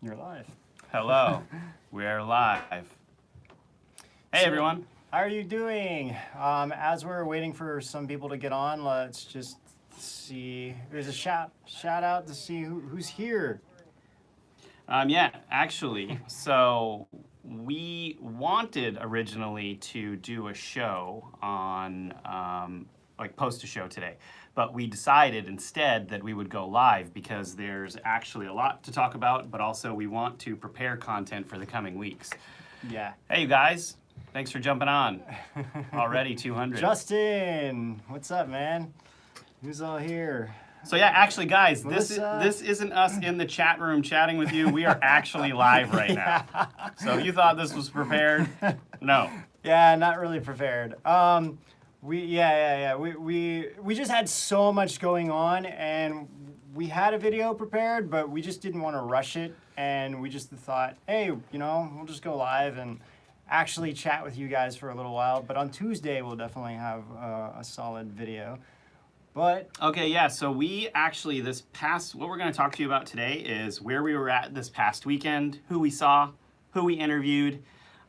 You're live. Hello, we're live. Hey everyone. How are you doing? As we're waiting for some people to get on, let's just see. There's a shout out to see who's here. Yeah, actually, so we wanted originally to do a show on, post a show today, but we decided instead that we would go live because there's actually a lot to talk about, but also we want to prepare content for the coming weeks. Yeah. Hey you guys, thanks for jumping on. Already 200. Justin, what's up, man? Who's all here? So yeah, actually guys, this Melissa? isn't us in the chat room chatting with you. We are actually live right now. So if you thought this was prepared, no. Yeah, not really prepared. We just had so much going on, and we had a video prepared, but we just didn't want to rush it, and we just thought, hey, we'll just go live and actually chat with you guys for a little while. But on Tuesday, we'll definitely have a solid video. But okay, yeah, so we actually, what we're going to talk to you about today is where we were at this past weekend, who we saw, who we interviewed,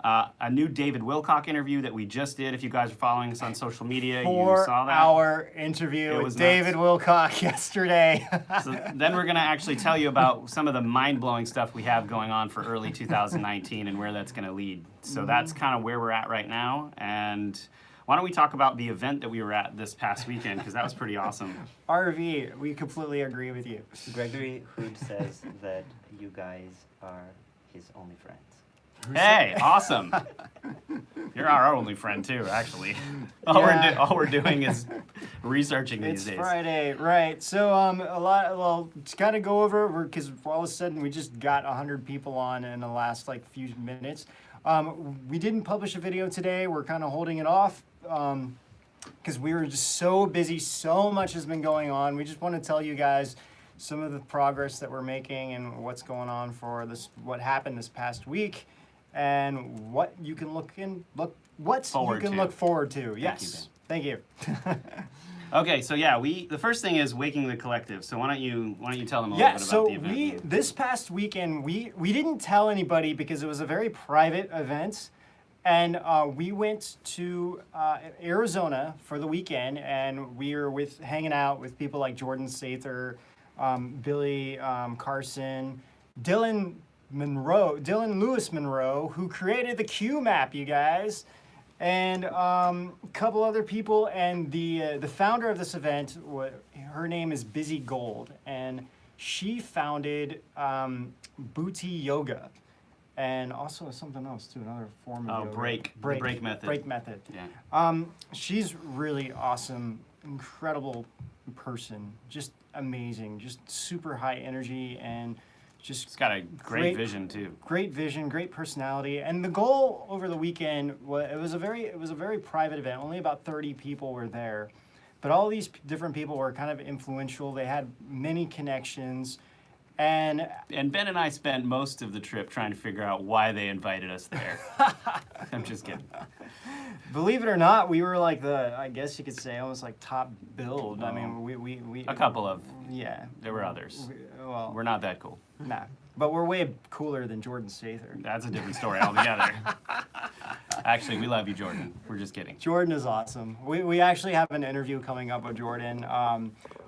a new David Wilcock interview that we just did. If you guys are following us on social media, you saw that. 4-hour interview with David Wilcock yesterday. So then we're going to actually tell you about some of the mind-blowing stuff we have going on for early 2019 and where that's going to lead. So that's kind of where we're at right now. And why don't we talk about the event that we were at this past weekend, because that was pretty awesome. RV, we completely agree with you. Gregory Hood says that you guys are his only friends. Hey, awesome. You're our only friend too, actually. All we're doing is researching these days. It's Friday, right. So to kind of go over, because all of a sudden we just got 100 people on in the last few minutes. We didn't publish a video today. We're kind of holding it off because we were just so busy. So much has been going on. We just want to tell you guys some of the progress that we're making and what's going on for what happened this past week, and what you can look forward to. Yes, thank you. Okay, so yeah, the first thing is Waking the Collective. So why don't you tell them a little bit about the event? This past weekend we didn't tell anybody because it was a very private event, and we went to Arizona for the weekend, and we were hanging out with people like Jordan Sather, Billy Carson, Dylan Lewis Monroe, who created the Q map, you guys. And a couple other people, and the founder of this event, her name is Busy Gold, and she founded Booty Yoga, and also something else too, another form of yoga. Break method. Break method. Yeah. She's really awesome, incredible person, just amazing, just super high energy, and She's got a great vision too. Great vision, great personality, and the goal over the weekend was a very private event. Only about 30 people were there, but all these different people were kind of influential. They had many connections, and Ben and I spent most of the trip trying to figure out why they invited us there. I'm just kidding. Believe it or not, we were I guess you could say almost top billed. Oh. I mean, we a couple of. Yeah. There were others. Well, we're not that cool. Nah, but we're way cooler than Jordan Sather. That's a different story altogether. Actually, we love you, Jordan. We're just kidding. Jordan is awesome. We actually have an interview coming up with Jordan.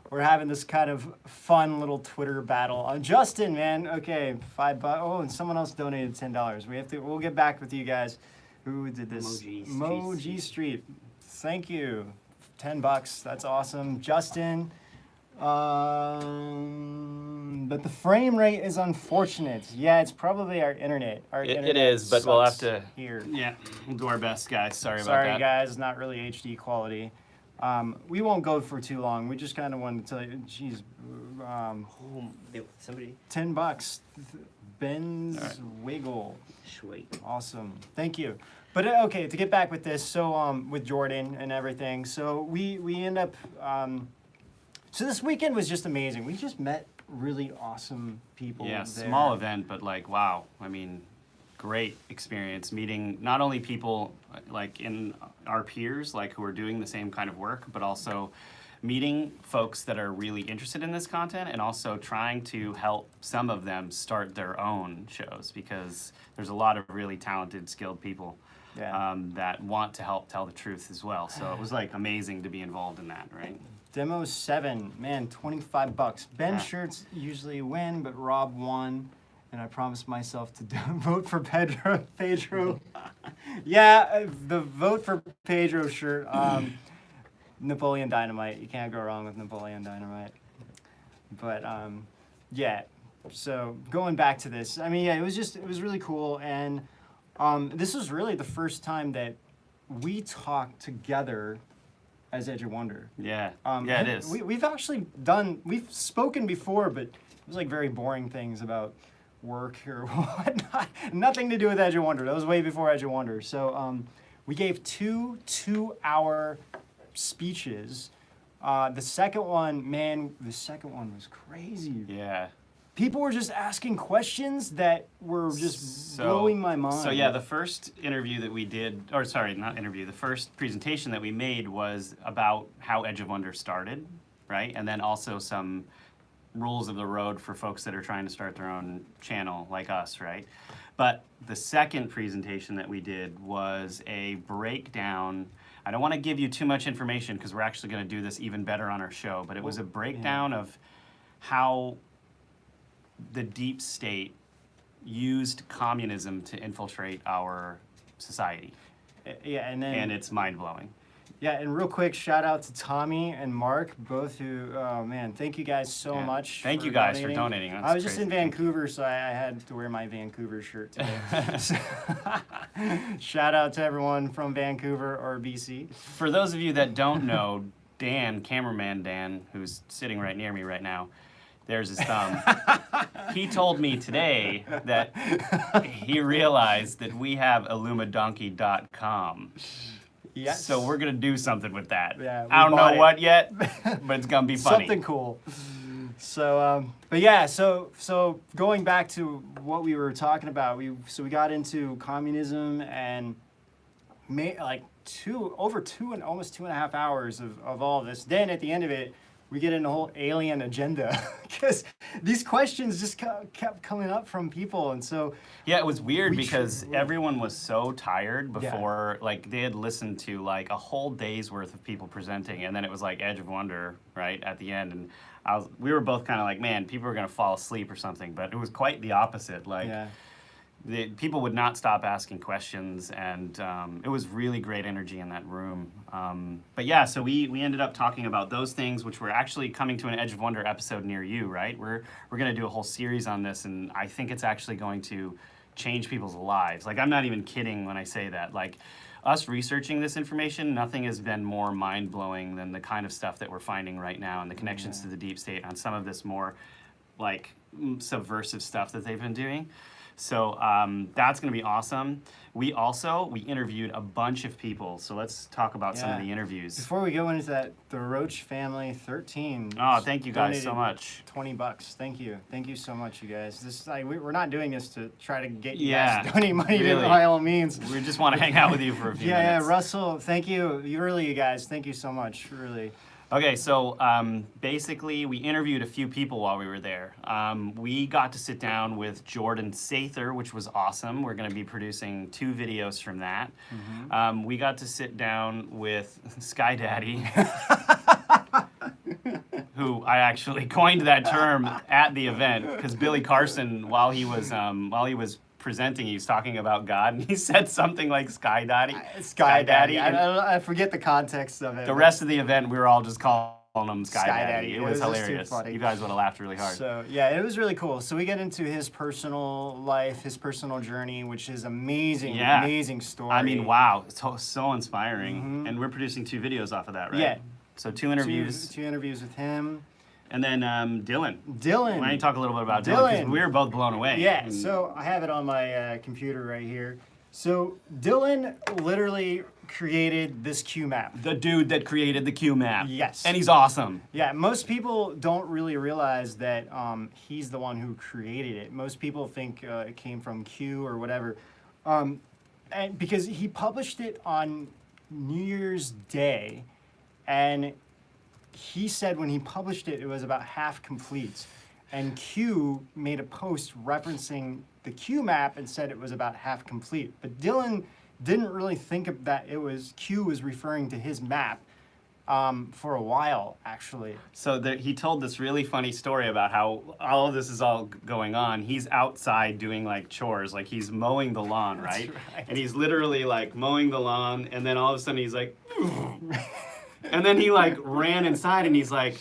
We're having this kind of fun little Twitter battle. Justin, man, okay, $5. Oh, and someone else donated $10. We'll get back with you guys. Who did this? Moji Street. Thank you. $10. That's awesome. Justin. But the frame rate is unfortunate. Yeah, it's probably our internet. It is, but we'll have to. Here. Yeah, we'll do our best, guys. Sorry about that. Sorry, guys, not really HD quality. We won't go for too long. We just kind of wanted to tell you, geez, Somebody? $10. Ben's Wiggle. Sweet. Awesome. Thank you. But okay, to get back with this, so with Jordan and everything, so we end up. So this weekend was just amazing. We just met really awesome people. Yeah, there. small event, but wow. I mean, great experience meeting not only people in our peers who are doing the same kind of work, but also meeting folks that are really interested in this content and also trying to help some of them start their own shows, because there's a lot of really talented, skilled people that want to help tell the truth as well. So it was like amazing to be involved in that, right? Demo 7, man, $25. Ben shirts usually win, but Rob won, and I promised myself to vote for Pedro. Yeah, the vote for Pedro shirt. Napoleon Dynamite. You can't go wrong with Napoleon Dynamite. But yeah. So going back to this, I mean, yeah, it was really cool, and this was really the first time that we talked together as Edge of Wonder. Yeah, yeah, it is. We've spoken before, but it was like very boring things about work or whatnot. Nothing to do with Edge of Wonder. That was way before Edge of Wonder. So we gave two 2-hour speeches. The second one was crazy. Yeah. People were just asking questions that were just blowing my mind. So yeah, the first interview that we did, or sorry, not interview, the first presentation that we made was about how Edge of Wonder started, right? And then also some rules of the road for folks that are trying to start their own channel like us, right? But the second presentation that we did was a breakdown. I don't want to give you too much information because we're actually going to do this even better on our show, but it was a breakdown of how the deep state used communism to infiltrate our society. Yeah, and it's mind-blowing. Yeah, and real quick, shout out to Tommy and Mark, both who, oh man, thank you guys so much. Thank you guys for donating. I was just in Vancouver, so I had to wear my Vancouver shirt today. Shout out to everyone from Vancouver or BC. For those of you that don't know, Dan, cameraman Dan, who's sitting right near me right now, there's his thumb. He told me today that he realized that we have illumadonkey.com. Yes. So we're going to do something with that. Yeah, I don't know what yet, but it's going to be funny. Something cool. So, but yeah, so going back to what we were talking about, we got into communism and made like almost 2.5 hours of all of this. Then at the end of it, we get into a whole alien agenda because these questions just kept coming up from people, and so yeah, it was weird because everyone was so tired before, like they had listened to like a whole day's worth of people presenting, and then it was like Edge of Wonder right at the end, and we were both kind of like, man, people are gonna fall asleep or something, but it was quite the opposite. Like people would not stop asking questions, and it was really great energy in that room. But yeah, so we ended up talking about those things, which were actually coming to an Edge of Wonder episode near you, right? We're going to do a whole series on this, and I think it's actually going to change people's lives. Like, I'm not even kidding when I say that. Like, us researching this information, nothing has been more mind-blowing than the kind of stuff that we're finding right now and the connections to the deep state on some of this more, like, subversive stuff that they've been doing. So that's going to be awesome. We interviewed a bunch of people. So let's talk about some of the interviews. Before we go into that, the Roach family 13. Oh, thank you guys so much. $20. Thank you. Thank you so much, you guys. This we're not doing this to try to get you guys to donate money by all means. We just want to hang out with you for a few minutes. Yeah, Russell, thank you. You guys, thank you so much. Really. Okay, so basically we interviewed a few people while we were there. We got to sit down with Jordan Sather, which was awesome. We're going to be producing 2 videos from that. Mm-hmm. We got to sit down with Sky Daddy, who I actually coined that term at the event because Billy Carson, while he was presenting, he was talking about God, and he said something like Sky Daddy. Sky Daddy. I forget the context of it. The rest of the event, we were all just calling him Sky Daddy. It was hilarious. You guys would have laughed really hard. So yeah, it was really cool. So we get into his personal life, his personal journey, which is amazing, amazing story. I mean, wow, it's so inspiring. Mm-hmm. And we're producing 2 videos off of that, right? Yeah. So 2 interviews. 2 interviews with him. And then Dylan. Dylan. Why don't you talk a little bit about Dylan? Because we were both blown away. Yeah, so I have it on my computer right here. So Dylan literally created this Q map. The dude that created the Q map. Yes. And he's awesome. Yeah, most people don't really realize that he's the one who created it. Most people think it came from Q or whatever. And because he published it on New Year's Day, and he said when he published it, it was about half complete. And Q made a post referencing the Q map and said it was about half complete. But Dylan didn't really think of that Q was referring to his map for a while, actually. So he told this really funny story about how all of this is all going on. He's outside doing like chores, like he's mowing the lawn, right? right. And he's literally like mowing the lawn, and then all of a sudden he's like, and then he like ran inside and he's like,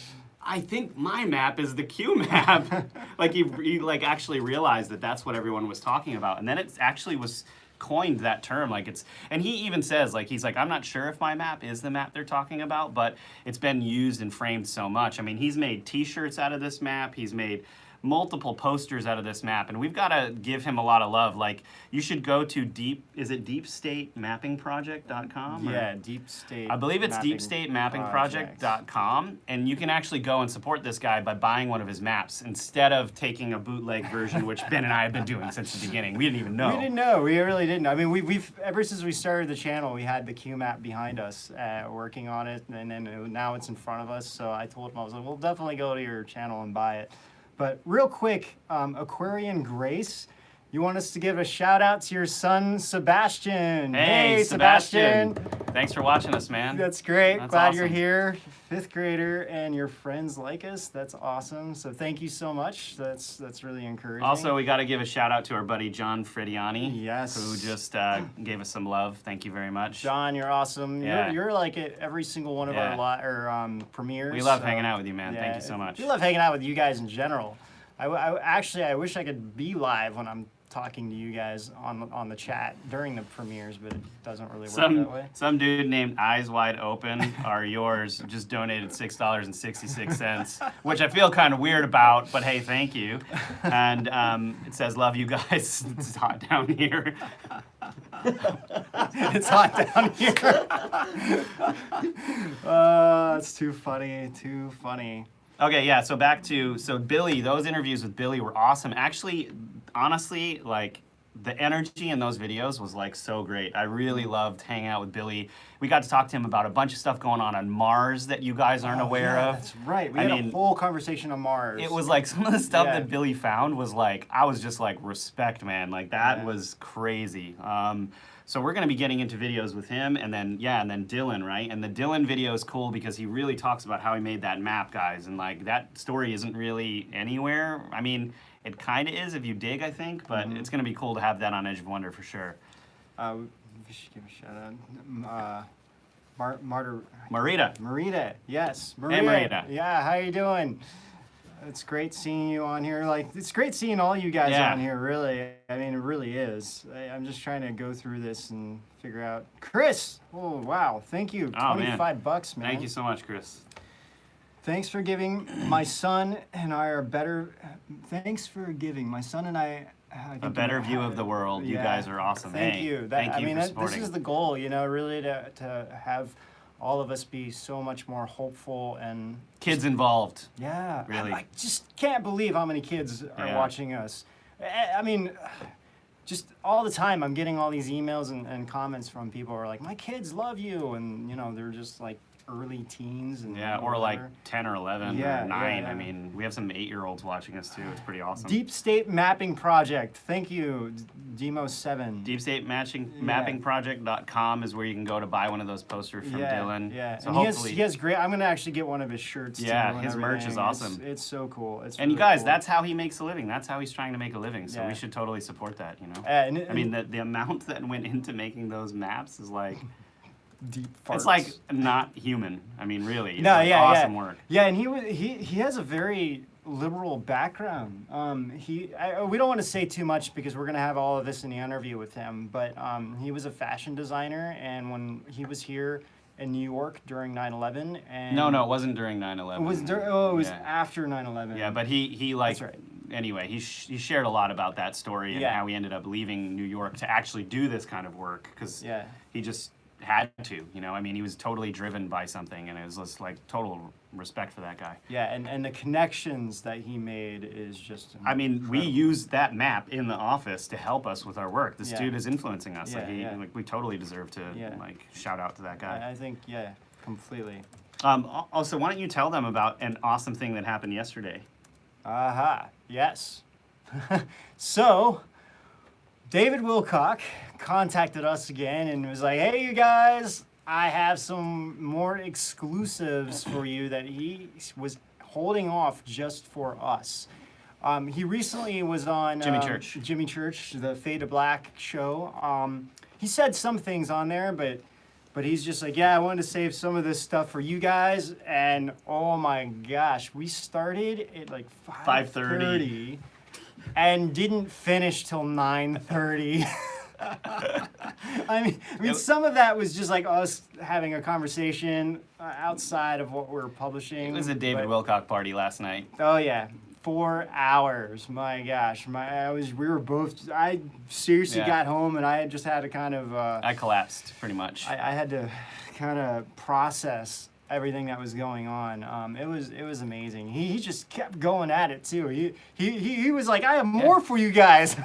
I think my map is the Q map. Like he like actually realized that that's what everyone was talking about, and then it actually was coined that term. Like and he even says, like, he's like, I'm not sure if my map is the map they're talking about, but it's been used and framed so much. I mean, he's made T-shirts out of this map. He's made multiple posters out of this map, and we've got to give him a lot of love. Like, you should go to deepstatemappingproject.com? Yeah, Deep State. I believe it's deepstatemappingproject.com, and you can actually go and support this guy by buying one of his maps instead of taking a bootleg version, which Ben and I have been doing since the beginning. We didn't even know. We didn't know. We really didn't. I mean, we've ever since we started the channel, we had the Q map behind us, working on it, and then now it's in front of us. So I told him, I was like, we'll definitely go to your channel and buy it. But real quick, Aquarian Grace, you want us to give a shout out to your son, Sebastian. Hey, Sebastian. Thanks for watching us, man. That's great. That's Glad awesome. you're here. 5th grader and your friends like us. That's awesome. So thank you so much. That's really encouraging. Also, we got to give a shout out to our buddy John Frediani, Yes. who just gave us some love. Thank you very much. John, you're awesome. Yeah. You're like at every single one of Yeah. our premieres. We love so, hanging out with you, man. yeah, Thank you so much. We love hanging out with you guys in general. I wish I could be live when I'm talking to you guys on the chat during the premieres, but it doesn't really work that way. Some dude named Eyes Wide Open are yours just donated $6.66, which I feel kind of weird about, but hey, thank you. And it says, love you guys. It's hot down here. It's hot down here. It's too funny. Too funny. Okay, yeah, so back to, Billy, those interviews with Billy were awesome. Actually, honestly, like, the energy in those videos was, like, so great. I really loved hanging out with Billy. We got to talk to him about a bunch of stuff going on Mars that you guys aren't aware of. That's right. We had a whole conversation on Mars. It was, like, some of the stuff that Billy found was, like, I was just, like, respect, man. Like, that was crazy. So we're going to be getting into videos with him, and then Dylan, right? And the Dylan video is cool because he really talks about how he made that map, guys. And, like, that story isn't really anywhere. I mean, it kind of is if you dig, I think, but it's going to be cool to have that on Edge of Wonder for sure. We should give a shout out. Marita, yes. Hey, Marita. Yeah, how you doing? It's great seeing you on here. Like, it's great seeing all you guys on here, really. I mean, it really is. I'm just trying to go through this and figure out. Chris! Oh, wow. Thank you. Oh, $25, man. Thank you so much, Chris. Thanks for giving my son and I are better. Thanks for giving my son and I a better view of the world. You guys are awesome. Thank you. Thank you for this supporting. is the goal, really, to have all of us be so much more hopeful and kids involved. Yeah, really. I just can't believe how many kids are watching us. I mean, just all the time I'm getting all these emails and comments from people who are like, my kids love you, and they're just like early teens and or like 10 or 11 or 9. Yeah. I mean, we have some 8-year-olds watching us too. It's pretty awesome. Deep State Mapping Project. Thank you, Demo7. DeepStateMappingProject.com is where you can go to buy one of those posters from Dylan. Yeah, So and hopefully, he has great. I'm gonna actually get one of his shirts. Yeah, too, his merch is awesome. It's so cool. It's and really you guys, cool. that's how he makes a living. That's how he's trying to make a living. So we should totally support that. I mean, the amount that went into making those maps is like. Deep farts. It's like not human. I mean, really. It's awesome work. Yeah, and he has a very liberal background. We don't want to say too much because we're gonna have all of this in the interview with him. But he was a fashion designer, and when he was here in New York during 9/11, and No, it wasn't during 9/11. it was after 9/11. Yeah, but he like. That's right. Anyway, he shared a lot about that story and how he ended up leaving New York to actually do this kind of work because he just had to, I mean, he was totally driven by something, and it was just like total respect for that guy. Yeah, and the connections that he made is just incredible. I mean, we use that map in the office to help us with our work. This dude is influencing us. We totally deserve to like shout out to that guy. I think, completely. Also, why don't you tell them about an awesome thing that happened yesterday? Aha, yes. So, David Wilcock contacted us again and was like, hey, you guys, I have some more exclusives for you that he was holding off just for us. He recently was on Jimmy Church, the Fade to Black show. He said some things on there, but he's just like, yeah, I wanted to save some of this stuff for you guys. And oh my gosh, we started at like 5:30 and didn't finish till 9:30. I mean, some of that was just like us having a conversation outside of what we're publishing. It was a David Wilcock party last night. Oh yeah, 4 hours. My gosh, I seriously got home and I just had to kind of. I collapsed pretty much. I had to kind of process everything that was going on. It was amazing. He just kept going at it too. He was like, I have more for you guys.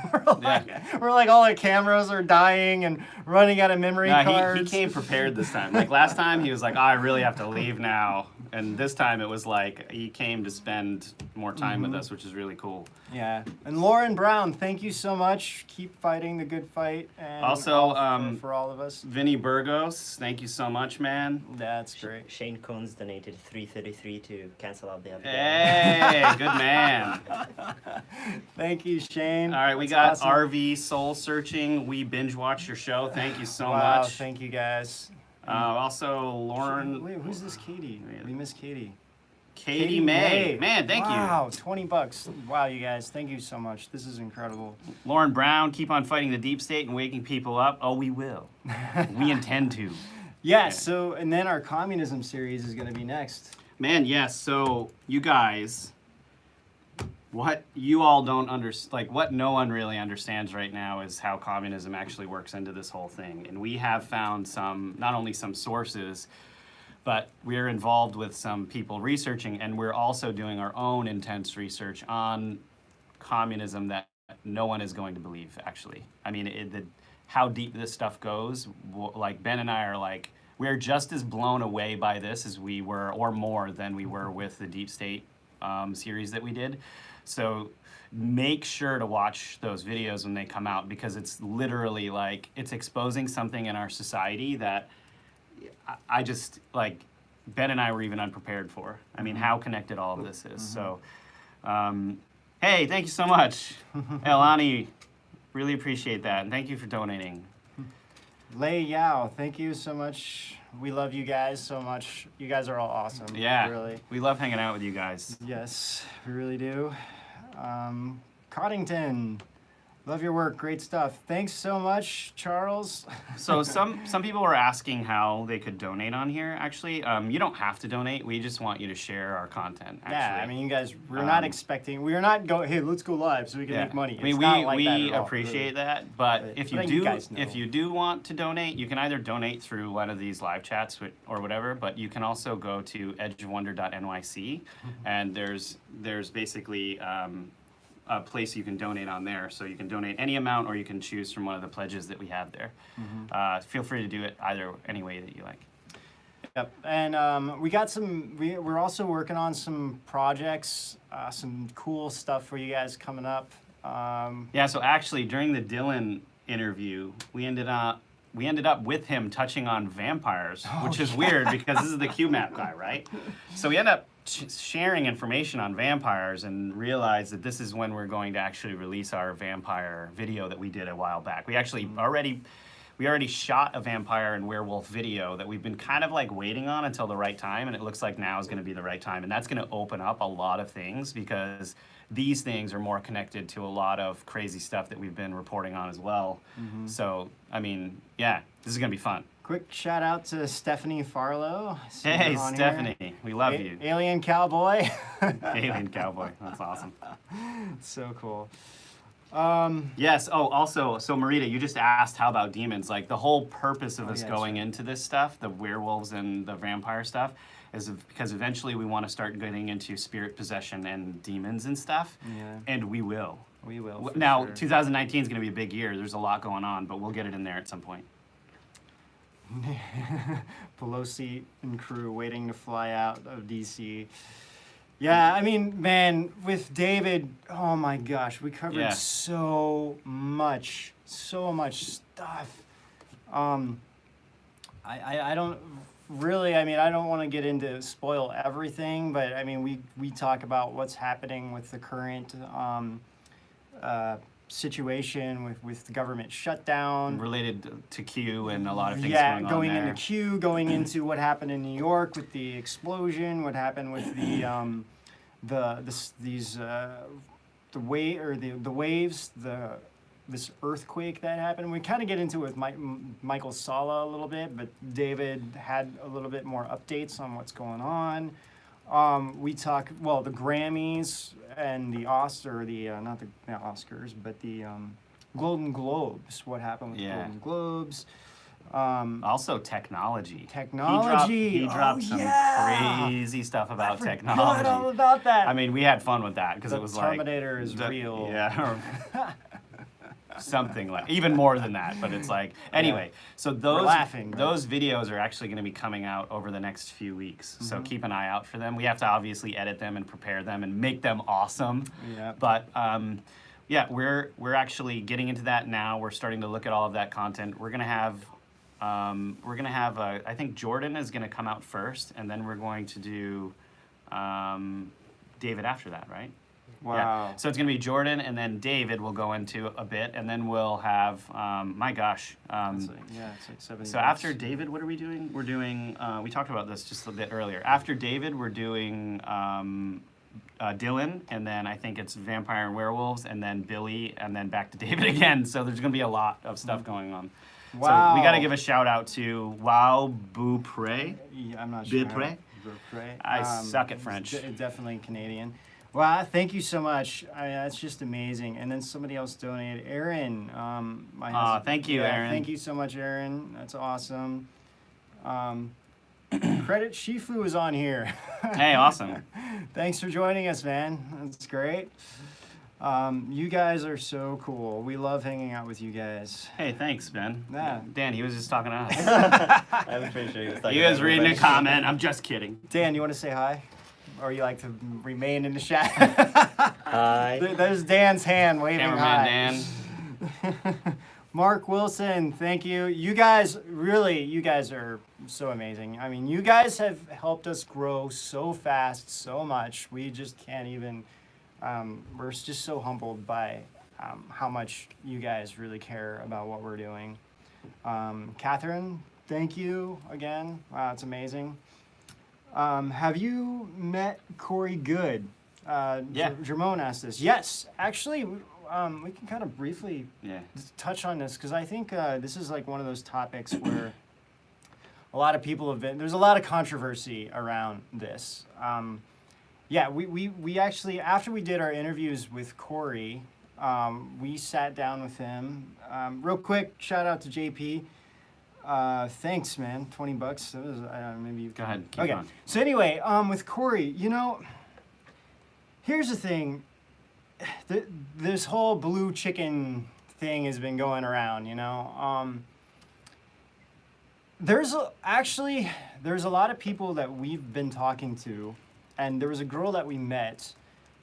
We're like all the cameras are dying and running out of memory cards. He came prepared this time. Like last time he was like, oh, I really have to leave now. And this time it was like he came to spend more time with us, which is really cool. Yeah. And Lauren Brown, thank you so much. Keep fighting the good fight. And also, for all of us. Vinny Burgos, thank you so much, man. That's great. Shane Coons donated $3.33 to cancel out the update. Hey, good man. Thank you, Shane. All right, we got awesome. RV Soul Searching. We binge watch your show. Thank you so much. Thank you, guys. Also, Lauren. Wait, who's this Katie? We miss Katie. Katie May. Man, thank you. Wow, $20. Wow, you guys, thank you so much. This is incredible. Lauren Brown, keep on fighting the deep state and waking people up. Oh, we will. We intend to. Yeah, so, and then our communism series is going to be next. Man, yes. So, you guys, what you all don't understand, like what no one really understands right now is how communism actually works into this whole thing. And we have found not only some sources, but we're involved with some people researching, and we're also doing our own intense research on communism that no one is going to believe, actually. I mean, how deep this stuff goes, like Ben and I are like, we're just as blown away by this as we were, or more than we were with the Deep State series that we did. So make sure to watch those videos when they come out, because it's literally like, it's exposing something in our society that I just, like, Ben and I were even unprepared for. I mean, how connected all of this is. So, hey, thank you so much, Elani. Really appreciate that, and thank you for donating. Lei Yao, thank you so much. We love you guys so much. You guys are all awesome. Yeah, really. We love hanging out with you guys. Yes, we really do. Coddington, love your work. Great stuff. Thanks so much, Charles. So some people were asking how they could donate on here. Actually, you don't have to donate. We just want you to share our content. Actually. Yeah, I mean, you guys, we're not expecting. We are not going. Hey, let's go live so we can make money. I mean, we appreciate that. But if you do want to donate, you can either donate through one of these live chats or whatever. But you can also go to edgeofwonder.nyc, and there's basically a place you can donate on there. So you can donate any amount, or you can choose from one of the pledges that we have there. Feel free to do it any way that you like. Yep, and we got we're also working on some projects, some cool stuff for you guys coming up. Yeah, so actually during the Dylan interview, we ended up with him touching on vampires, which is weird because this is the QMAP guy, right? So we end up sharing information on vampires and realized that this is when we're going to actually release our vampire video that we did a while back. We actually already shot a vampire and werewolf video that we've been kind of like waiting on until the right time, and it looks like now is going to be the right time, and that's going to open up a lot of things, because these things are more connected to a lot of crazy stuff that we've been reporting on as well. So, I mean, yeah, this is going to be fun. Quick shout out to Stephanie Farlow. Hey, Stephanie, here. We love you. Alien Cowboy. Alien Cowboy, that's awesome. So cool. Yes, also, so Marita, you just asked how about demons. Like, the whole purpose of us going into this stuff, the werewolves and the vampire stuff, is because eventually we want to start getting into spirit possession and demons and stuff. Yeah. And we will. We will. Now, 2019 is going to be a big year. There's a lot going on, but we'll get it in there at some point. Pelosi and crew waiting to fly out of DC. Yeah, I mean, man, with David, oh my gosh, we covered Yeah. so much stuff. I don't really, I mean, I don't want to get into spoil everything, but I mean, we talk about what's happening with the current situation with the government shutdown. Related to Q and a lot of things Yeah, going on there. into Q, going into what happened in New York with the explosion, what happened with the waves, this earthquake that happened. We kind of get into it with Michael Sala a little bit, but David had a little bit more updates on what's going on. We talk, well, the Grammys and the not the Oscars, but the Golden Globes. What happened with the Yeah. Golden Globes? Also technology. Technology. He dropped some crazy stuff about technology. Forgot all about that. I mean, we had fun with that because The it was Terminator is real. Yeah. Something like even more than that, but it's like anyway. So those laughing, but- those videos are actually going to be coming out over the next few weeks. So keep an eye out for them. We have to obviously edit them and prepare them and make them awesome. Yeah. But yeah, we're actually getting into that now. We're starting to look at all of that content. We're gonna have I think Jordan is gonna come out first, and then we're going to do David after that, right? Wow. Yeah. So it's gonna be Jordan, and then David will go into a bit, and then we'll have my gosh. It's like 70 So after David, what are we doing? We're doing. We talked about this just a bit earlier. After David, we're doing Dylan, and then I think it's Vampire and Werewolves, and then Billy, and then back to David again. So there's gonna be a lot of stuff going on. Wow. So we got to give a shout out to Wow Beaupre. Yeah, I'm not sure. Beaupre? Beaupre. I suck at French. Definitely Canadian. Wow, thank you so much. That's just amazing. And then somebody else donated. Aaron. My husband. Thank you, Aaron. Thank you so much, Aaron. That's awesome. Credit Shifu is on here. Hey, awesome. Thanks for joining us, man. That's great. You guys are so cool. We love hanging out with you guys. Hey, thanks, Ben. Yeah. Dan, he was just talking to us. I'm pretty sure he was talking He was about reading a everybody. comment. I'm just kidding. Dan, you want to say hi? Or you like to remain in the shadow? Hi. There's Dan's hand waving Cameraman hi. Dan. Mark Wilson, thank you. You guys are so amazing. I mean, you guys have helped us grow so fast, so much. We just can't even, we're just so humbled by how much you guys really care about what we're doing. Catherine, thank you again. Wow, it's amazing. Have you met Corey Good? Yeah. Jermone asked this. Yes, actually, we can kind of briefly Yeah. touch on this because I think this is like one of those topics where a lot of people have been. There's a lot of controversy around this. Yeah, we actually, after we did our interviews with Corey, we sat down with him. Real quick, shout out to JP. Thanks, man. $20. That was maybe you Go ahead. Keep okay. going. So anyway, with Corey, you know, here's the thing. This whole blue chicken thing has been going around, you know. There's a lot of people that we've been talking to, and there was a girl that we met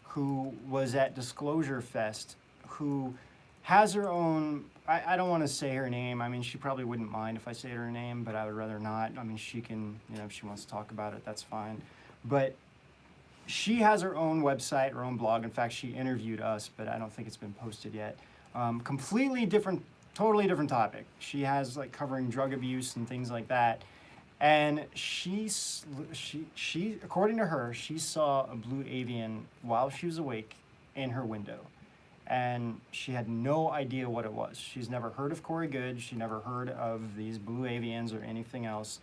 who was at Disclosure Fest who has her own, I don't want to say her name. I mean, she probably wouldn't mind if I say her name, but I would rather not. I mean, she can, you know, if she wants to talk about it, that's fine. But she has her own website, her own blog. In fact, she interviewed us, but I don't think it's been posted yet. Completely different, totally different topic. She has like covering drug abuse and things like that. And she, according to her, she saw a blue avian while she was awake in her window. And she had no idea what it was. She's never heard of Corey Good. She never heard of these blue avians or anything else.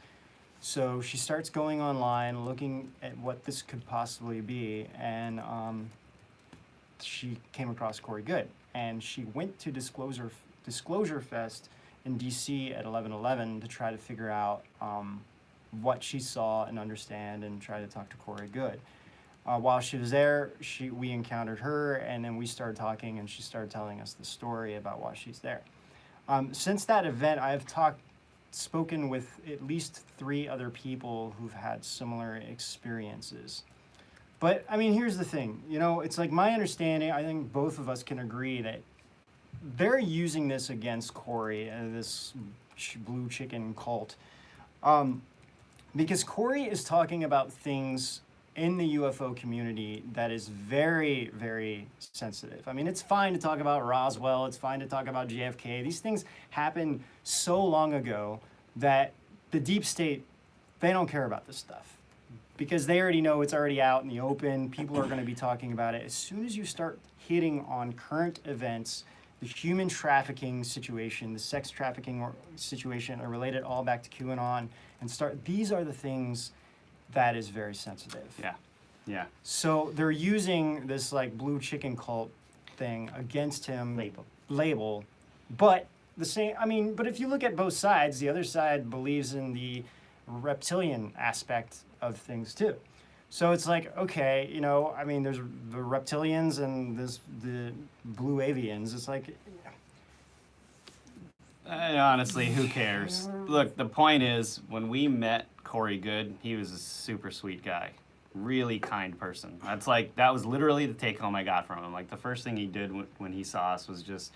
So she starts going online, looking at what this could possibly be, and she came across Corey Good. And she went to Disclosure Fest in DC at 11/11 to try to figure out what she saw and understand and try to talk to Corey Good. While she was there, we encountered her, and then we started talking, and she started telling us the story about why she's there. Since that event, I've talked spoken with at least 3 other people who've had similar experiences. But I mean, here's the thing, you know, it's like my understanding, I think both of us can agree that they're using this against Corey and this blue chicken cult. Because Corey is talking about things in the UFO community that is very, very sensitive. I mean, it's fine to talk about Roswell, it's fine to talk about JFK. These things happened so long ago that the deep state, they don't care about this stuff because they already know it's already out in the open. People are going to be talking about it. As soon as you start hitting on current events, the human trafficking situation, the sex trafficking situation are related all back to QAnon and these are the things that is very sensitive. Yeah, yeah. So they're using this like blue chicken cult thing against him. Label. But but if you look at both sides, the other side believes in the reptilian aspect of things too. So it's like, okay, you know, I mean, there's the reptilians and the blue avians. It's like, Honestly, who cares? Look, the point is, when we met Corey Good, he was a super sweet guy. Really kind person. That was literally the take home I got from him. Like, the first thing he did when he saw us was just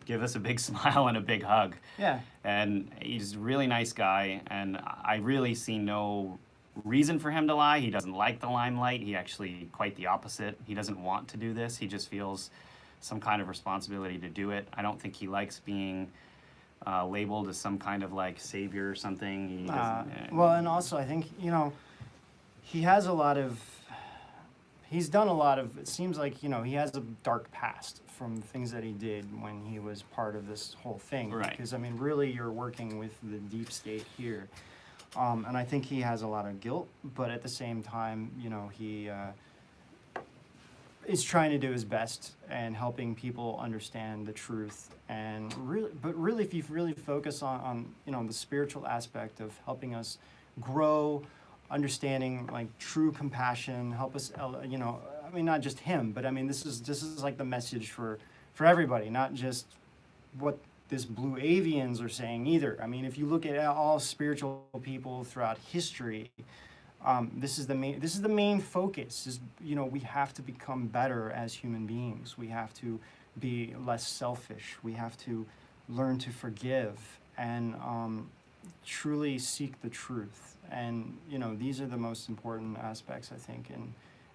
give us a big smile and a big hug. yeah. And he's a really nice guy, and I really see no reason for him to lie. He doesn't like the limelight. He actually, quite the opposite. He doesn't want to do this. He just feels some kind of responsibility to do it. I don't think he likes being labeled as some kind of like savior or something. He doesn't, well, and also I think, you know, he's done a lot of, it seems like, you know, he has a dark past from things that he did when he was part of this whole thing. Right. Because, I mean, really you're working with the deep state here. And I think he has a lot of guilt, but at the same time, you know, he is trying to do his best and helping people understand the truth. And really, if you really focus on you know, the spiritual aspect of helping us grow, understanding like true compassion, help us, you know, I mean, not just him, but I mean, this is like the message for everybody, not just what this blue avians are saying either. I mean, if you look at all spiritual people throughout history, this is the main focus. Is, you know, we have to become better as human beings. We have to be less selfish. We have to learn to forgive and truly seek the truth. And you know, these are the most important aspects, I think,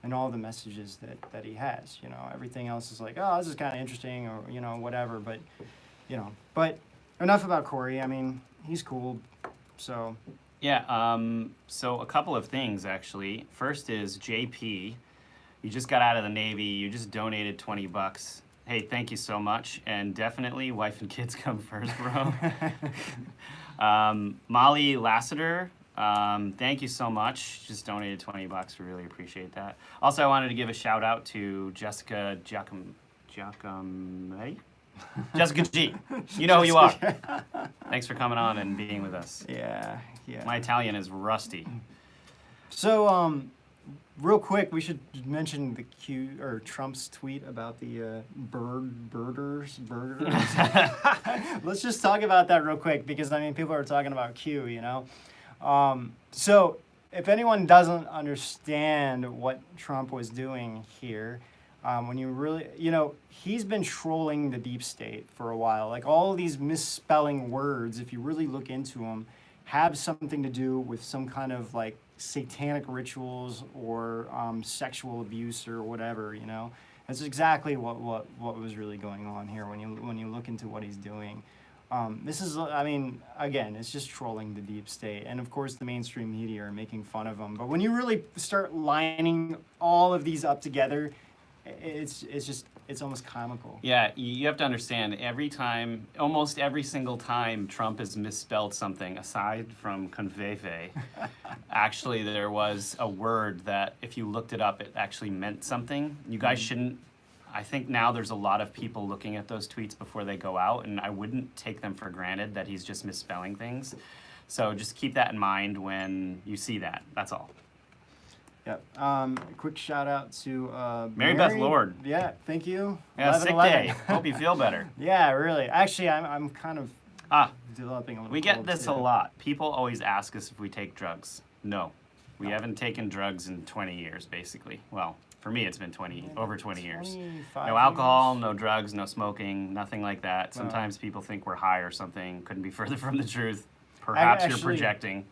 in all the messages that he has. You know, everything else is like, oh, this is kind of interesting, or you know, whatever. But you know, but enough about Corey. I mean, he's cool. So. Yeah, so a couple of things, actually. First is JP. You just got out of the Navy. You just donated $20. Hey, thank you so much. And definitely, wife and kids come first, bro. Molly Lassiter, thank you so much. Just donated $20. We really appreciate that. Also, I wanted to give a shout out to Jessica Giacometti? Jessica G. You know who you are. Thanks for coming on and being with us. Yeah. My Italian is rusty. So, real quick, we should mention the Trump's tweet about the birders. Let's just talk about that real quick because I mean, people are talking about Q, you know. So, if anyone doesn't understand what Trump was doing here, when you really, you know, he's been trolling the deep state for a while. Like all of these misspelling words, if you really look into them, have something to do with some kind of like satanic rituals or sexual abuse or whatever, you know. That's exactly what was really going on here when you look into what he's doing. This is, I mean, again, it's just trolling the deep state. And of course, the mainstream media are making fun of him. But when you really start lining all of these up together, it's almost comical. Yeah, you have to understand, almost every single time Trump has misspelled something, aside from conveve, actually there was a word that if you looked it up, it actually meant something. You guys shouldn't, I think now there's a lot of people looking at those tweets before they go out, and I wouldn't take them for granted that he's just misspelling things. So just keep that in mind when you see that, that's all. Yep. A quick shout out to Mary Beth Lord. Yeah, thank you. Yeah, sick day. Hope you feel better. Yeah, really. Actually, I'm kind of developing a little We get cold, this too. a lot. People always ask us if we take drugs. No. We haven't taken drugs in 20 years, basically. Well, for me, it's been over 20 years. 25 No alcohol, years. no drugs, no smoking, nothing like that. Sometimes people think we're high or something. Couldn't be further from the truth. Perhaps you're actually- projecting.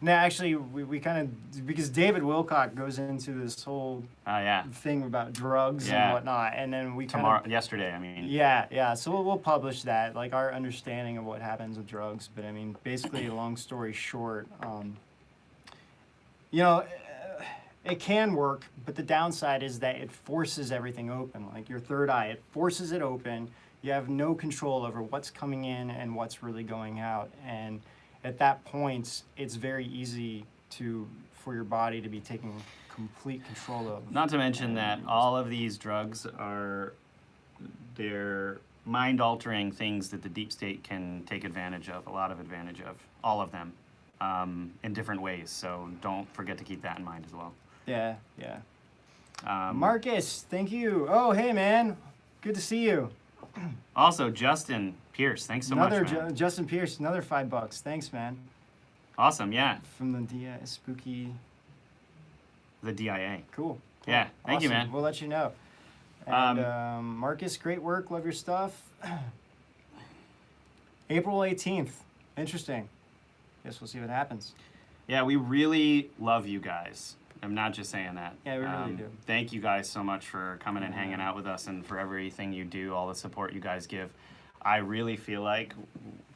No, actually, we kind of, because David Wilcock goes into this whole Oh, yeah. thing about drugs Yeah. and whatnot, and then we kind Tomorrow, of, yesterday, I mean. yeah, so we'll publish that, like our understanding of what happens with drugs. But I mean, basically, long story short, you know, it can work, but the downside is that it forces everything open. Like your third eye, it forces it open. You have no control over what's coming in and what's really going out. And at that point, it's very easy for your body to be taking complete control of. Not to mention that all of these drugs they're mind-altering things that the deep state can take advantage of, a lot of advantage of, all of them, in different ways. So don't forget to keep that in mind as well. Yeah. Um, Marcus, thank you. Oh, hey, man. Good to see you. Also, Justin Pierce, thanks so much, man. Justin Pierce, another $5. Thanks, man. Awesome, yeah. From the spooky. The DIA. Cool. Yeah, thank you, Awesome. man. We'll let you know. And Marcus, great work. Love your stuff. April 18th. Interesting. Guess we'll see what happens. Yeah, we really love you guys. I'm not just saying that. Yeah, we really do. Thank you guys so much for coming and hanging out with us and for everything you do, all the support you guys give. I really feel like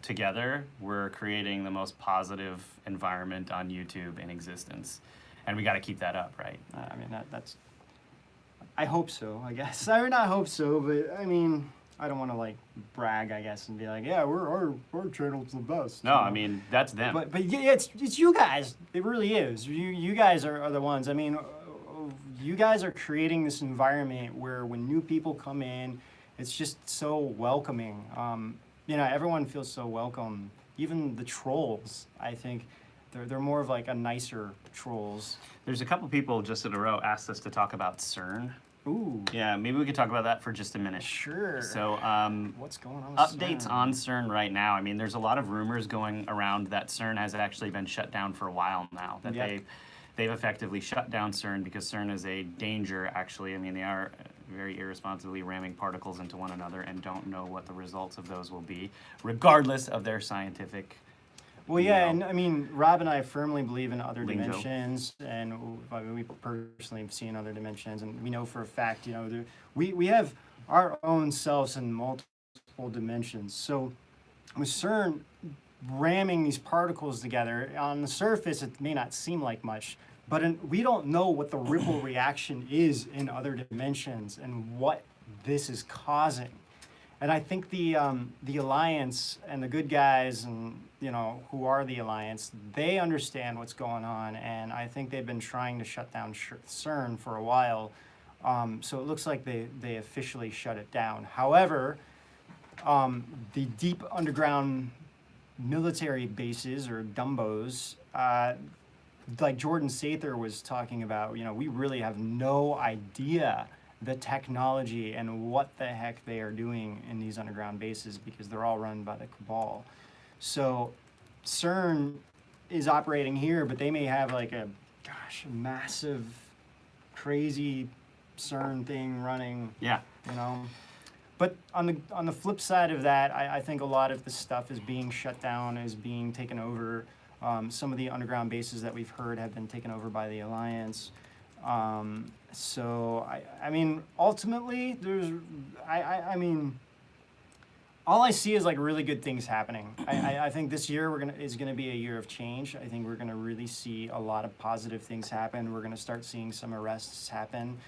together we're creating the most positive environment on YouTube in existence. And we got to keep that up, right? I mean, that's. I hope so, I guess. I mean, not hope so, but I mean, I don't want to like brag, I guess, and be like, yeah, our channel's the best. No, I mean, that's them. But yeah, it's you guys. It really is. You guys are the ones. I mean, you guys are creating this environment where when new people come in, it's just so welcoming. You know, everyone feels so welcome. Even the trolls, I think, they're more of like a nicer trolls. There's a couple people just in a row asked us to talk about Cern. Ooh. Yeah, maybe we could talk about that for just a minute. Sure. So, what's going on with updates Cern? on Cern right now. I mean, there's a lot of rumors going around that Cern has actually been shut down for a while now. That Yep. they've effectively shut down Cern because Cern is a danger. Actually, I mean, they are very irresponsibly ramming particles into one another and don't know what the results of those will be, regardless of their scientific. Well, yeah, know, and I mean, Rob and I firmly believe in other lingo. dimensions, and I mean, we personally have seen other dimensions, and we know for a fact, you know, we have our own selves in multiple dimensions. So with CERN ramming these particles together, on the surface, it may not seem like much, but we don't know what the ripple reaction is in other dimensions and what this is causing. And I think the Alliance and the good guys and, you know, who are the Alliance, they understand what's going on. And I think they've been trying to shut down CERN for a while. So it looks like they officially shut it down. However, the deep underground military bases or Dumbos, like Jordan Sather was talking about, you know, we really have no idea the technology and what the heck they are doing in these underground bases because they're all run by the cabal. So CERN is operating here, but they may have like a massive, crazy CERN thing running. Yeah. You know. But on the flip side of that, I think a lot of the stuff is being shut down, is being taken over. Some of the underground bases that we've heard have been taken over by the Alliance. So I mean, ultimately, I mean, all I see is like really good things happening. I think this year is gonna be a year of change. I think we're gonna really see a lot of positive things happen. We're gonna start seeing some arrests happen.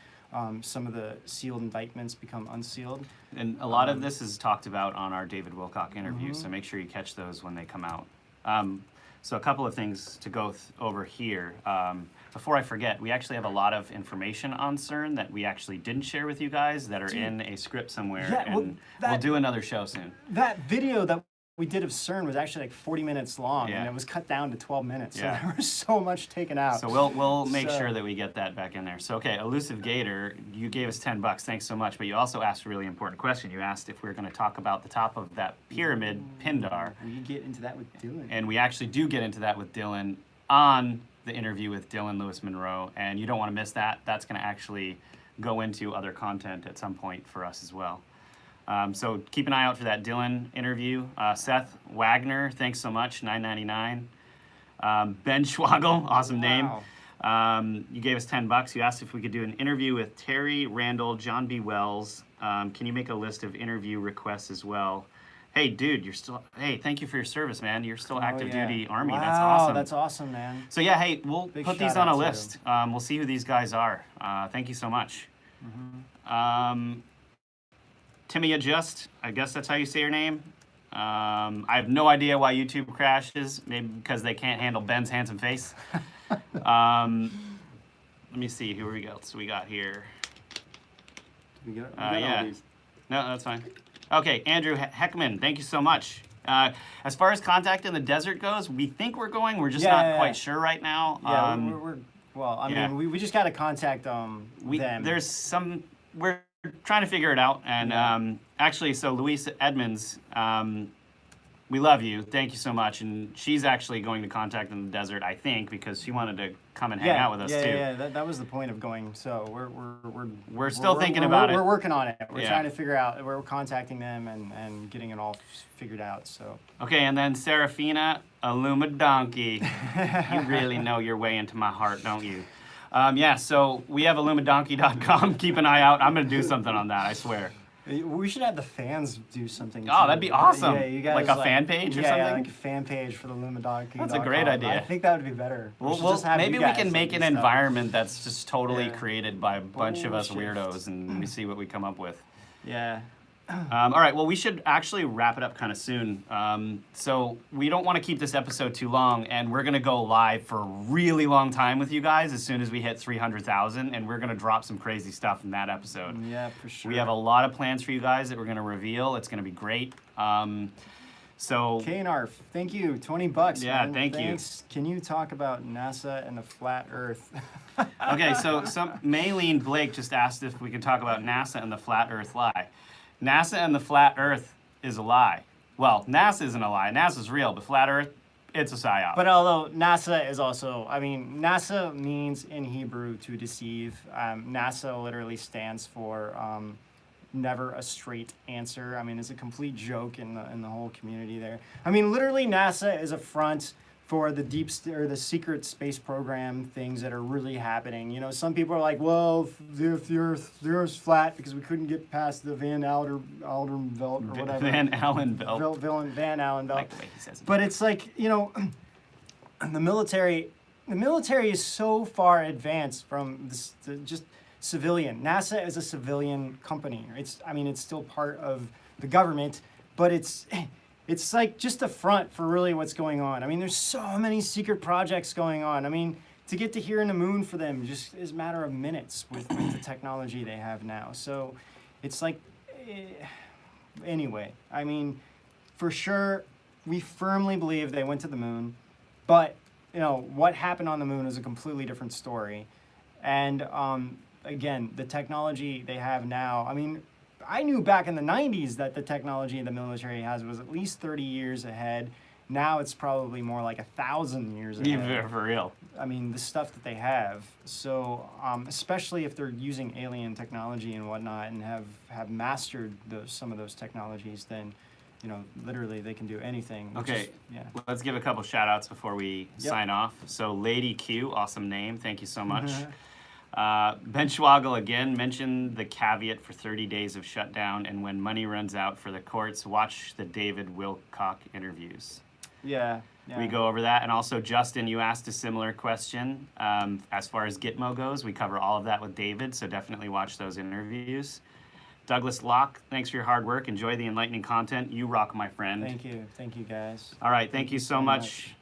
Some of the sealed indictments become unsealed. And a lot of this is talked about on our David Wilcock interview, so make sure you catch those when they come out. So a couple of things to go over here. Before I forget, we actually have a lot of information on CERN that we actually didn't share with you guys that are in a script somewhere, Yeah, well, and we'll do another show soon. That video that we did of Cern was actually like 40 minutes long, Yeah. and it was cut down to 12 minutes. Yeah. So there was so much taken out. So we'll make So- sure that we get that back in there. So okay, Elusive Gator, you gave us $10. Thanks so much. But you also asked a really important question. You asked if we were going to talk about the top of that pyramid, Pindar, We get into that with Dylan. and we actually do get into that with Dylan on the interview with Dylan Lewis Monroe, and you don't want to miss that. That's going to actually go into other content at some point for us as well. So keep an eye out for that Dylan interview. Seth Wagner, thanks so much, $9.99. Ben Schwagel, awesome name. Wow. You gave us $10. You asked if we could do an interview with Terry Randall, John B. Wells. Can you make a list of interview requests as well? Hey, dude, hey, thank you for your service, man. You're still active duty Army. Wow, That's awesome. That's awesome, man. So yeah, hey, we'll Big put these shout on a out to list. We'll see who these guys are. Thank you so much. Timmy Adjust, I guess that's how you say your name. I have no idea why YouTube crashes. Maybe because they can't handle Ben's handsome face. Let me see who else we got here. We got all Yeah. these. No, that's fine. Okay, Andrew Heckman, thank you so much. As far as Contact in the Desert goes, we think we're going. We're just not quite sure right now. Yeah, well, I yeah. mean, we just got to contact them. We're trying to figure it out. And actually, so Louise Edmonds, we love you. Thank you so much. And she's actually going to Contact in the Desert, I think, because she wanted to come and hang out with us too. Yeah, that was the point of going. So We're still thinking about it. We're working on it. We're Yeah. trying to figure out. We're contacting them and getting it all figured out. So. Okay, and then Serafina Illuma Donkey. You really know your way into my heart, don't you? Yeah, so we have illumadonkey.com. Keep an eye out. I'm going to do something on that, I swear. We should have the fans do something. Oh, too. that'd be awesome. Yeah, you guys, Like a fan page or yeah, something? Yeah, like a fan page for the Lumadonkey. That's a great idea. I think that would be better. Well, should just have maybe you we guys can make do an stuff. environment that's just totally Yeah. created by a bunch of us Bullshit. weirdos, and we see what we come up with. Yeah. All right, well, we should actually wrap it up kind of soon. So we don't want to keep this episode too long, and we're going to go live for a really long time with you guys as soon as we hit 300,000, and we're going to drop some crazy stuff in that episode. Yeah, for sure. We have a lot of plans for you guys that we're going to reveal. It's going to be great. So KNARF, thank you. $20. Yeah, man. thank you. Thanks. Can you talk about NASA and the flat Earth? okay, so Maylene Blake just asked if we could talk about NASA and the flat Earth lie. NASA and the flat Earth is a lie. Well, NASA isn't a lie. NASA's real, but flat Earth, it's a psyop. But although NASA is also, I mean, NASA means in Hebrew to deceive. NASA literally stands for never a straight answer. I mean, it's a complete joke in the whole community there. I mean, literally, NASA is a front for the the secret space program things that are really happening. You know, some people are like, well, the Earth's flat because we couldn't get past the Van Allen belt or whatever. Van Allen belt. Van Allen belt. I like the way he says it. But it's like, you know, the military is so far advanced from just civilian. NASA is a civilian company. It's still part of the government, but it's like just a front for really what's going on. I mean, there's so many secret projects going on. I mean, to get to here in the moon for them just is a matter of minutes with the technology they have now. So it's like, anyway, I mean, for sure, we firmly believe they went to the moon, but, you know, what happened on the moon is a completely different story. And, again, the technology they have now, I mean, I knew back in the 90s that the technology the military has was at least 30 years ahead. Now it's probably more like 1,000 years ahead. Yeah, for real. I mean, the stuff that they have. So, especially if they're using alien technology and whatnot and have mastered some of those technologies, then, you know, literally they can do anything. Okay, Yeah. let's give a couple shout outs before we sign off. So Lady Q, awesome name. Thank you so much. Ben Schwagel again mentioned the caveat for 30 days of shutdown, and when money runs out for the courts, watch the David Wilcock interviews. Yeah. We go over that. And also, Justin, you asked a similar question. As far as Gitmo goes, we cover all of that with David, so definitely watch those interviews. Douglas Locke, thanks for your hard work. Enjoy the enlightening content. You rock, my friend. Thank you guys. All right, thank you so much.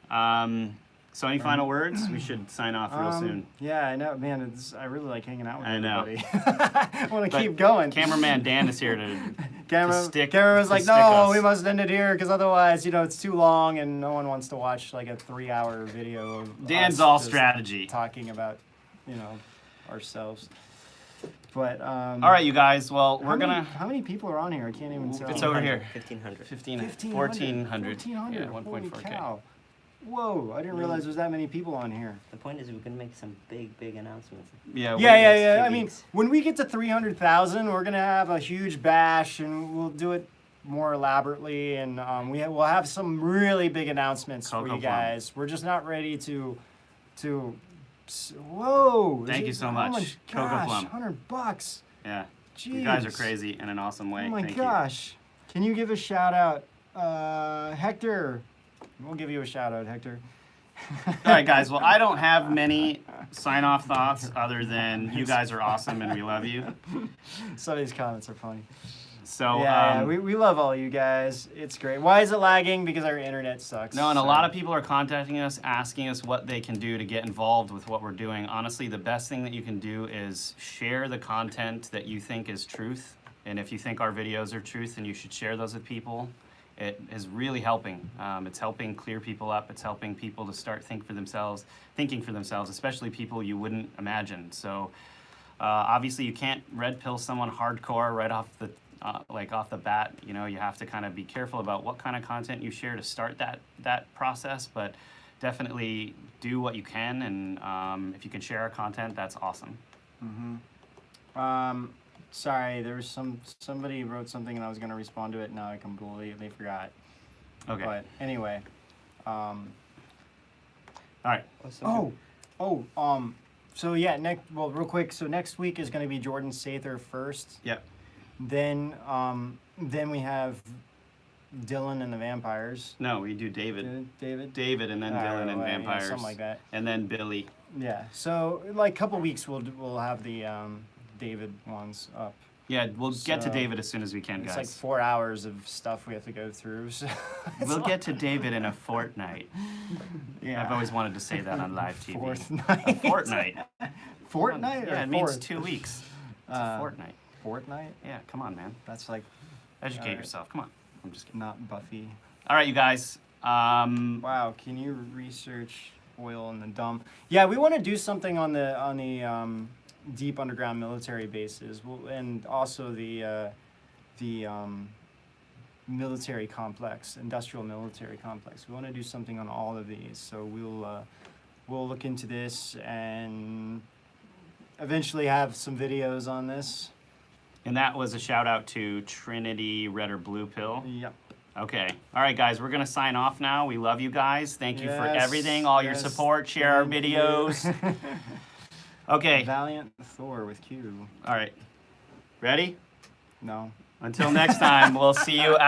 So any final words? We should sign off real soon. Yeah, I know, man. I really like hanging out with I know. everybody. I want to keep going. Cameraman Dan is here to Cameron was like, no, we must end it here because otherwise, it's too long and no one wants to watch like a 3-hour video of Dan's us all just strategy. talking about, ourselves. But All right, you guys. Well, How many people are on here? I can't even tell. It's over here. 1,500. 1,400. 1,400. Yeah, Holy 1.4K. cow. Whoa, I didn't realize there's that many people on here. The point is, we can make some big announcements. Yeah. Yeah. few I mean, weeks. when we get to 300,000, we're gonna have a huge bash, and we'll do it more elaborately, and we'll have some really big announcements for Cocoa you Plum. guys. We're just not ready to. Whoa! Thank you so much, Cocoa Gosh, Plum. $100. Yeah. Jeez. You guys are crazy in an awesome way. Oh my Thank gosh! Can you give a shout out, Hector? We'll give you a shout out, Hector. you. All right, guys. Well, I don't have many sign-off thoughts other than you guys are awesome and we love you. Some of these comments are funny. So Yeah, we love all you guys. It's great. Why is it lagging? Because our internet sucks. No, and a so- lot of people are contacting us, asking us what they can do to get involved with what we're doing. Honestly, the best thing that you can do is share the content that you think is truth. And if you think our videos are truth, then you should share those with people. It is really helping. It's helping clear people up. It's helping people to start thinking for themselves, especially people you wouldn't imagine. So obviously, you can't red pill someone hardcore right off the off the bat. You have to kind of be careful about what kind of content you share to start that process. But definitely do what you can, and if you can share our content, that's awesome. Sorry, there was somebody wrote something and I was gonna respond to it. Now I completely forgot. Okay. But anyway, All right. so yeah, real quick. So next week is gonna be Jordan Sather first. Yep. Then we have Dylan and the Vampires. No, we do David. David. And then All Dylan right, and well, yeah, Vampires. something like that. And then Billy. Yeah. So like a couple weeks we'll have the David ones up. Yeah, we'll get to So, David as soon as we can, It's guys. like 4 hours of stuff we have to go through. So We'll get to David in a fortnight. yeah. I've always wanted to say that on live TV. Fortnight. A fortnight. Fortnight? Yeah, or it means fourth? 2 weeks. It's a fortnight. Fortnight? Yeah, come on, man. That's like Educate Alright. yourself. Come on. I'm just kidding. not Buffy. All right, you guys. Wow, can you research oil in the dump? Yeah, we want to do something on the deep underground military bases, and also the military complex, industrial military complex. We want to do something on all of these. So we'll look into this and eventually have some videos on this. And that was a shout out to Trinity Red or Blue Pill. Yep. Okay. All right, guys, we're going to sign off now. We love you guys. Thank you for Yes, everything, all your yes, support. Share our thank you. videos. Okay. Valiant Thor with Q. All right. Ready? No. Until next time, we'll see you out.